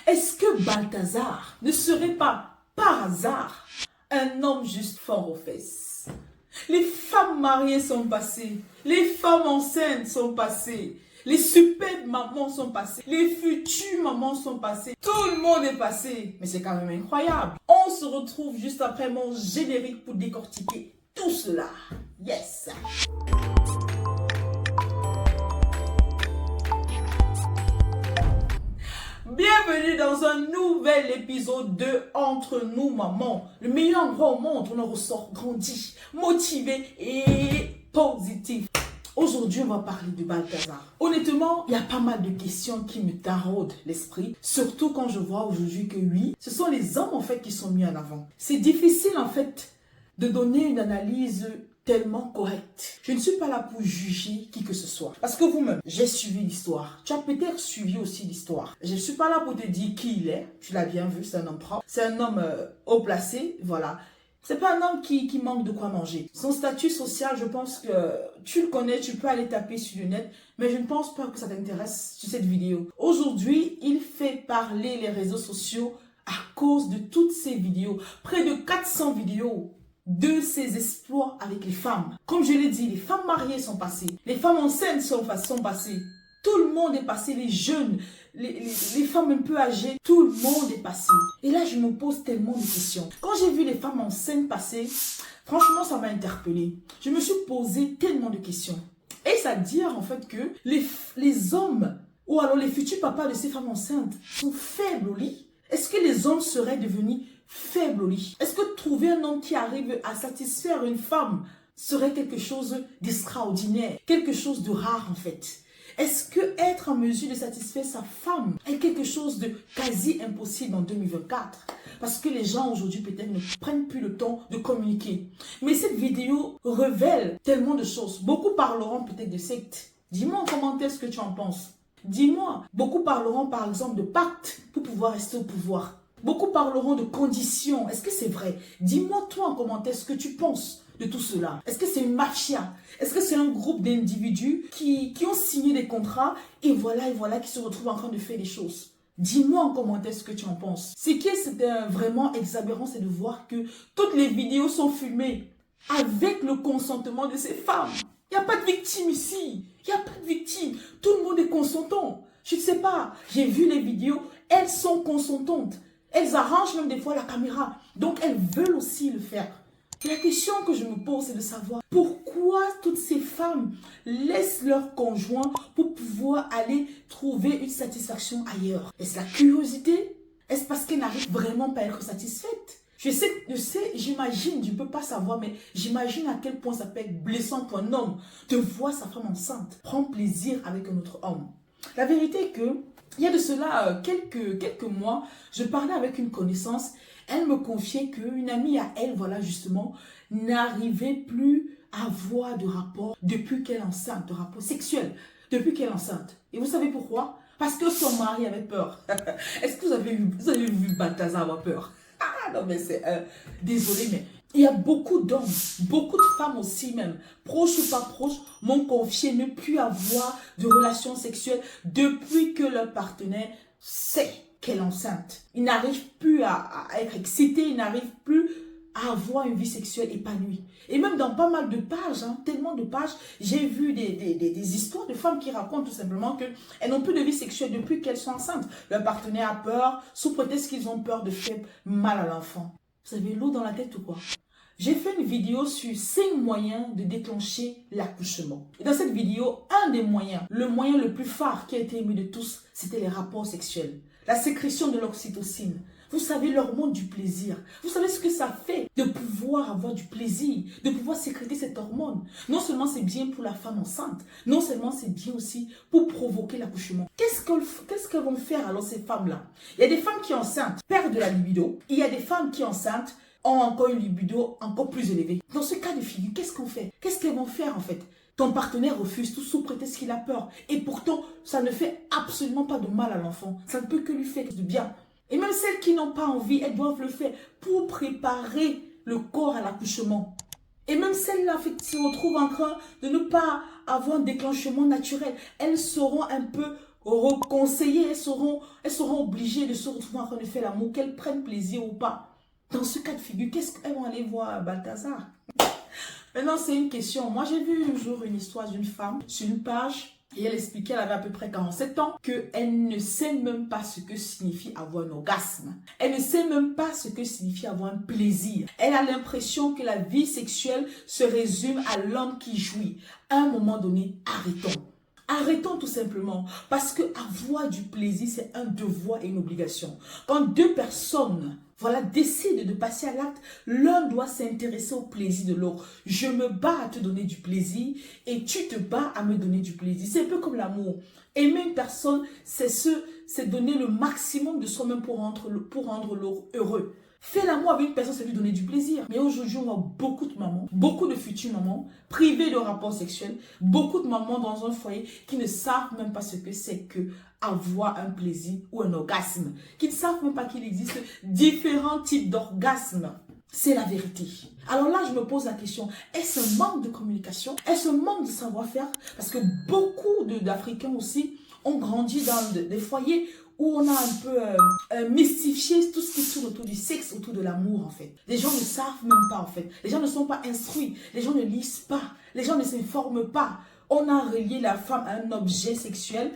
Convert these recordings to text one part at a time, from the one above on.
Est-ce que Balthazar ne serait pas, par hasard, un homme juste fort aux fesses? Les femmes mariées sont passées, les femmes enceintes sont passées, les superbes mamans sont passées, les futures mamans sont passées, tout le monde est passé. Mais c'est quand même incroyable. On se retrouve juste après mon générique pour décortiquer tout cela. Yes! Bienvenue dans un nouvel épisode de Entre nous mamans, le meilleur endroit au monde où on ressort grandi, motivé et positif. Aujourd'hui, on va parler de Balthazar. Honnêtement, il y a pas mal de questions qui me taraudent l'esprit, surtout quand je vois aujourd'hui que oui, ce sont les hommes en fait qui sont mis en avant. C'est difficile en fait de donner une analyse tellement correcte. Je ne suis pas là pour juger qui que ce soit. Parce que vous-même, j'ai suivi l'histoire. Tu as peut-être suivi aussi l'histoire. Je ne suis pas là pour te dire qui il est. Tu l'as bien vu, c'est un homme propre. C'est un homme haut placé, voilà. C'est pas un homme qui manque de quoi manger. Son statut social, je pense que tu le connais, tu peux aller taper sur le net, mais je ne pense pas que ça t'intéresse sur cette vidéo. Aujourd'hui, il fait parler les réseaux sociaux à cause de toutes ces vidéos. Près de 400 vidéos de ses exploits avec les femmes. Comme je l'ai dit, les femmes mariées sont passées, les femmes enceintes sont passées, tout le monde est passé, les jeunes, les femmes un peu âgées, tout le monde est passé. Et là, je me pose tellement de questions. Quand j'ai vu les femmes enceintes passer, franchement, ça m'a interpellée. Je me suis posé tellement de questions. Et ça dit en fait que les hommes, ou alors les futurs papas de ces femmes enceintes, sont faibles au lit. Est-ce que les hommes seraient devenus faible au lit? Est-ce que trouver un homme qui arrive à satisfaire une femme serait quelque chose d'extraordinaire, quelque chose de rare en fait? Est-ce que être en mesure de satisfaire sa femme est quelque chose de quasi impossible en 2024? Parce que les gens aujourd'hui peut-être ne prennent plus le temps de communiquer. Mais cette vidéo révèle tellement de choses. Beaucoup parleront peut-être de secte. Dis-moi en commentaire ce que tu en penses. Dis-moi, beaucoup parleront par exemple de pacte pour pouvoir rester au pouvoir. Beaucoup parleront de conditions. Est-ce que c'est vrai? Dis-moi toi en commentaire ce que tu penses de tout cela. Est-ce que c'est une mafia? Est-ce que c'est un groupe d'individus qui ont signé des contrats et voilà, qui se retrouvent en train de faire des choses? Dis-moi en commentaire ce que tu en penses. Ce qui est vraiment exabérant, c'est de voir que toutes les vidéos sont filmées avec le consentement de ces femmes. Il n'y a pas de victime ici. Il n'y a pas de victime. Tout le monde est consentant. Je ne sais pas. J'ai vu les vidéos. Elles sont consentantes. Elles arrangent même des fois la caméra. Donc, elles veulent aussi le faire. Et la question que je me pose, c'est de savoir pourquoi toutes ces femmes laissent leur conjoint pour pouvoir aller trouver une satisfaction ailleurs. Est-ce la curiosité? Est-ce parce qu'elles n'arrivent vraiment pas à être satisfaites? Je sais, j'imagine, je ne peux pas savoir, mais j'imagine à quel point ça peut être blessant pour un homme de voir sa femme enceinte prendre plaisir avec un autre homme. La vérité est que, il y a de cela quelques mois, je parlais avec une connaissance. Elle me confiait qu'une amie à elle, voilà justement, n'arrivait plus à avoir de rapport depuis qu'elle est enceinte, de rapport sexuel, depuis qu'elle est enceinte. Et vous savez pourquoi? Parce que son mari avait peur. Est-ce que vous avez vu Balthazar avoir peur? Ah non mais c'est... désolé mais... Il y a beaucoup d'hommes, beaucoup de femmes aussi même, proches ou pas proches, m'ont confié ne plus avoir de relations sexuelles depuis que leur partenaire sait qu'elle est enceinte. Ils n'arrivent plus à être excités, ils n'arrivent plus à avoir une vie sexuelle épanouie. Et même dans pas mal de pages, tellement de pages, j'ai vu des histoires de femmes qui racontent tout simplement qu'elles n'ont plus de vie sexuelle depuis qu'elles sont enceintes. Leur partenaire a peur, sous prétexte qu'ils ont peur de faire mal à l'enfant. Vous avez l'eau dans la tête ou quoi? J'ai fait une vidéo sur 5 moyens de déclencher l'accouchement. Et dans cette vidéo, un des moyens, le moyen le plus phare qui a été aimé de tous, c'était les rapports sexuels. La sécrétion de l'oxytocine. Vous savez, l'hormone du plaisir. Vous savez ce que ça fait de pouvoir avoir du plaisir, de pouvoir sécréter cette hormone. Non seulement c'est bien pour la femme enceinte, non seulement c'est bien aussi pour provoquer l'accouchement. Qu'est-ce qu'elles vont faire alors ces femmes-là? Il y a des femmes qui enceintes perdent de la libido. Il y a des femmes qui enceintes ont encore une libido encore plus élevée. Dans ce cas de figure, qu'est-ce qu'on fait? Qu'est-ce qu'elles vont faire en fait? Ton partenaire refuse tout sous prétexte qu'il a peur. Et pourtant, ça ne fait absolument pas de mal à l'enfant. Ça ne peut que lui faire du bien. Et même celles qui n'ont pas envie, elles doivent le faire pour préparer le corps à l'accouchement. Et même celles-là qui se retrouvent en train de ne pas avoir un déclenchement naturel, elles sauront un peu reconseillées, elles seront obligées de se retrouver en train de faire l'amour, qu'elles prennent plaisir ou pas. Dans ce cas de figure, qu'est-ce qu'elles vont aller voir Balthazar? Maintenant, c'est une question. Moi, j'ai vu un jour une histoire d'une femme sur une page et elle expliquait, elle avait à peu près 47 ans, qu'elle ne sait même pas ce que signifie avoir un orgasme. Elle ne sait même pas ce que signifie avoir un plaisir. Elle a l'impression que la vie sexuelle se résume à l'homme qui jouit. À un moment donné, arrêtons. Arrêtons tout simplement, parce que avoir du plaisir, c'est un devoir et une obligation. Quand deux personnes, voilà, décident de passer à l'acte, l'un doit s'intéresser au plaisir de l'autre. Je me bats à te donner du plaisir et tu te bats à me donner du plaisir. C'est un peu comme l'amour. Aimer une personne, c'est donner le maximum de soi-même pour rendre l'autre heureux. Faire l'amour avec une personne, c'est lui donner du plaisir. Mais aujourd'hui, on voit beaucoup de mamans, beaucoup de futures mamans, privées de rapports sexuels, beaucoup de mamans dans un foyer qui ne savent même pas ce que c'est que avoir un plaisir ou un orgasme, qui ne savent même pas qu'il existe différents types d'orgasmes. C'est la vérité. Alors là, je me pose la question, est-ce un manque de communication? Est-ce un manque de savoir-faire? Parce que beaucoup d'Africains aussi ont grandi dans des foyers où on a un peu mystifié tout ce qui tourne autour du sexe, autour de l'amour en fait. Les gens ne savent même pas en fait. Les gens ne sont pas instruits. Les gens ne lisent pas. Les gens ne s'informent pas. On a relié la femme à un objet sexuel,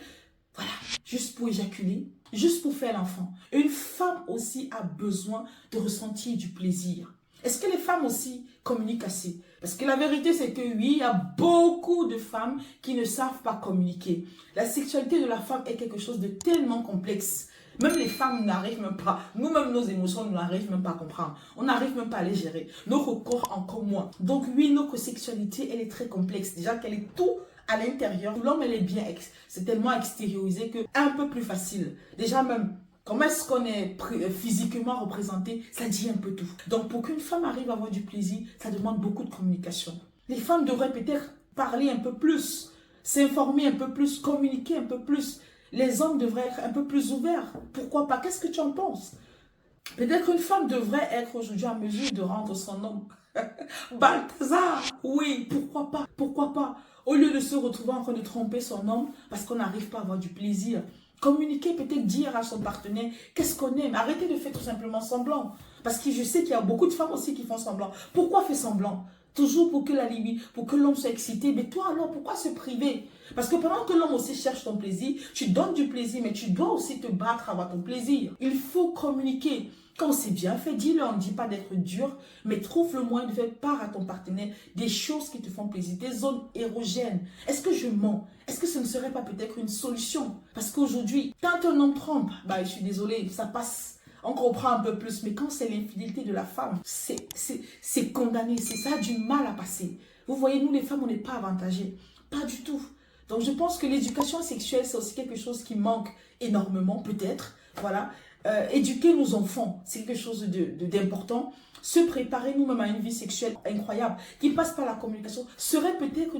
voilà, juste pour éjaculer, juste pour faire l'enfant. Une femme aussi a besoin de ressentir du plaisir. Est-ce que les femmes aussi communiquent assez? Parce que la vérité, c'est que oui, il y a beaucoup de femmes qui ne savent pas communiquer. La sexualité de la femme est quelque chose de tellement complexe. Même les femmes n'arrivent même pas. Nous-mêmes, nos émotions, nous n'arrivons même pas à comprendre. On n'arrive même pas à les gérer. Notre corps encore moins. Donc oui, notre sexualité, elle est très complexe. Déjà qu'elle est tout à l'intérieur. L'homme, elle est bien, c'est tellement extériorisé que un peu plus facile. Déjà même, comment est-ce qu'on est physiquement représenté? Ça dit un peu tout. Donc, pour qu'une femme arrive à avoir du plaisir, ça demande beaucoup de communication. Les femmes devraient peut-être parler un peu plus, s'informer un peu plus, communiquer un peu plus. Les hommes devraient être un peu plus ouverts. Pourquoi pas? Qu'est-ce que tu en penses? Peut-être qu'une femme devrait être aujourd'hui en mesure de rendre son homme. Balthazar, oui, pourquoi pas? Pourquoi pas? Au lieu de se retrouver en train de tromper son homme parce qu'on n'arrive pas à avoir du plaisir. Communiquer, peut-être dire à son partenaire qu'est-ce qu'on aime. Arrêtez de faire tout simplement semblant. Parce que je sais qu'il y a beaucoup de femmes aussi qui font semblant. Pourquoi faire semblant? Toujours pour que pour que l'homme soit excité. Mais toi alors, pourquoi se priver? Parce que pendant que l'homme aussi cherche ton plaisir, tu donnes du plaisir, mais tu dois aussi te battre à avoir ton plaisir. Il faut communiquer. Quand c'est bien fait, dis-le, on ne dit pas d'être dur, mais trouve le moyen de faire part à ton partenaire des choses qui te font plaisir, des zones érogènes. Est-ce que je mens? Est-ce que ce ne serait pas peut-être une solution? Parce qu'aujourd'hui, quand un homme trompe, je suis désolée, ça passe. On comprend un peu plus, mais quand c'est l'infidélité de la femme, c'est condamné, ça a du mal à passer. Vous voyez, nous les femmes, on n'est pas avantagées. Pas du tout. Donc je pense que l'éducation sexuelle, c'est aussi quelque chose qui manque énormément, peut-être. Voilà. Éduquer nos enfants, c'est quelque chose d'important. Se préparer nous-mêmes à une vie sexuelle incroyable, qui passe par la communication, serait peut-être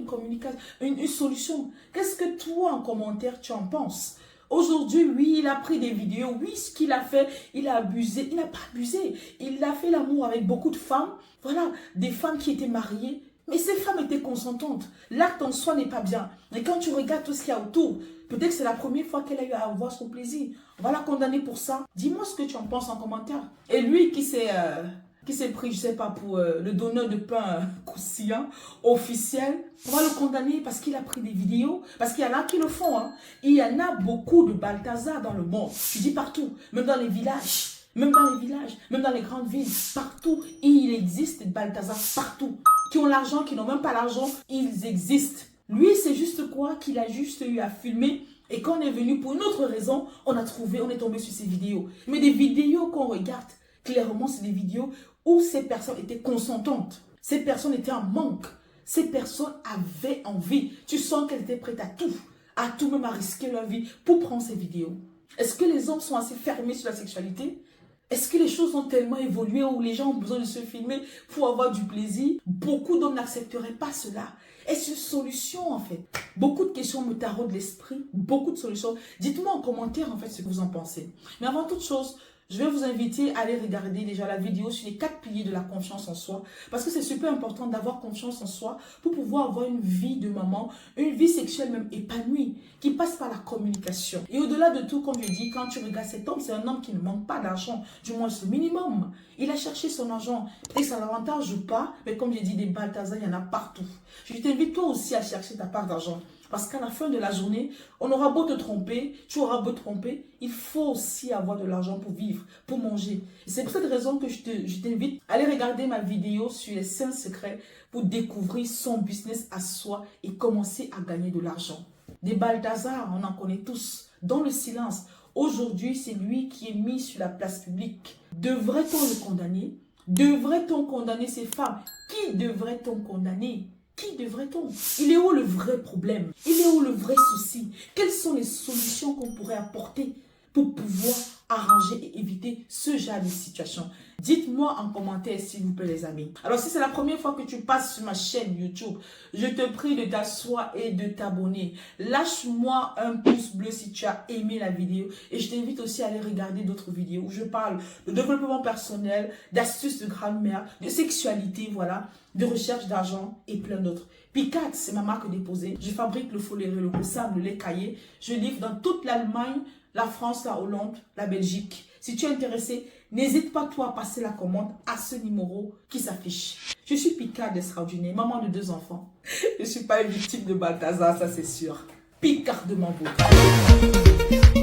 une solution. Qu'est-ce que toi, en commentaire, tu en penses? Aujourd'hui, oui, il a pris des vidéos. Oui, ce qu'il a fait, il a abusé. Il n'a pas abusé. Il a fait l'amour avec beaucoup de femmes. Voilà, des femmes qui étaient mariées. Mais ces femmes étaient consentantes. L'acte en soi n'est pas bien. Mais quand tu regardes tout ce qu'il y a autour, peut-être que c'est la première fois qu'elle a eu à avoir son plaisir. On va la condamner pour ça. Dis-moi ce que tu en penses en commentaire. Et lui qui s'est pris, je sais pas, pour le donneur de pain croustillant officiel, on va le condamner parce qu'il a pris des vidéos. Parce qu'il y en a qui le font. Hein. Il y en a beaucoup de Balthazar dans le monde. Tu dis partout, même dans les villages. Même dans les villages, même dans les grandes villes, partout, il existe des Balthazar, partout. Qui ont l'argent, qui n'ont même pas l'argent, ils existent. Lui, c'est juste quoi? Qu'il a juste eu à filmer. Et quand on est venu pour une autre raison, on est tombé sur ces vidéos. Mais des vidéos qu'on regarde, clairement, c'est des vidéos où ces personnes étaient consentantes. Ces personnes étaient en manque. Ces personnes avaient envie. Tu sens qu'elles étaient prêtes à tout même à risquer leur vie pour prendre ces vidéos. Est-ce que les hommes sont assez fermés sur la sexualité? Est-ce que les choses ont tellement évolué où les gens ont besoin de se filmer pour avoir du plaisir? Beaucoup d'hommes n'accepteraient pas cela. Est-ce une solution en fait? Beaucoup de questions me taraudent l'esprit, beaucoup de solutions. Dites-moi en commentaire en fait ce que vous en pensez. Mais avant toute chose, Je vais vous inviter à aller regarder déjà la vidéo sur les 4 piliers de la confiance en soi. Parce que c'est super important d'avoir confiance en soi pour pouvoir avoir une vie de maman, une vie sexuelle même épanouie, qui passe par la communication. Et au-delà de tout, comme je dis, quand tu regardes cet homme, c'est un homme qui ne manque pas d'argent, du moins c'est le minimum. Il a cherché son argent. Et ça l'avantage ou pas, mais comme j'ai dit, des Balthazar, il y en a partout. Je t'invite toi aussi à chercher ta part d'argent. Parce qu'à la fin de la journée, on aura beau te tromper, tu auras beau te tromper, il faut aussi avoir de l'argent pour vivre, pour manger. C'est pour cette raison que je t'invite à aller regarder ma vidéo sur les 5 secrets pour découvrir son business à soi et commencer à gagner de l'argent. Des Balthazar, on en connaît tous, dans le silence. Aujourd'hui, c'est lui qui est mis sur la place publique. Devrait-on le condamner? Devrait-on condamner ces femmes? Qui devrait-on condamner? Qui devrait-on? Il est où le vrai problème? Il est où le vrai souci? Quelles sont les solutions qu'on pourrait apporter pour pouvoir arranger et éviter ce genre de situation? Dites-moi en commentaire s'il vous plaît les amis. Alors si c'est la première fois que tu passes sur ma chaîne YouTube, je te prie de t'asseoir et de t'abonner. Lâche-moi un pouce bleu si tu as aimé la vidéo et je t'invite aussi à aller regarder d'autres vidéos où je parle de développement personnel, d'astuces de grammaire, de sexualité, voilà, de recherche d'argent et plein d'autres. Picat, c'est ma marque déposée. Je fabrique le foléré, le sable, le lait caillé. Je livre dans toute l'Allemagne, la France, la Hollande, la Belgique. Si tu es intéressé, n'hésite pas toi à passer la commande à ce numéro qui s'affiche. Je suis Picard d'Extraordinaire, maman de 2 enfants. Je ne suis pas une victime de Balthazar, ça c'est sûr. Picardement beau.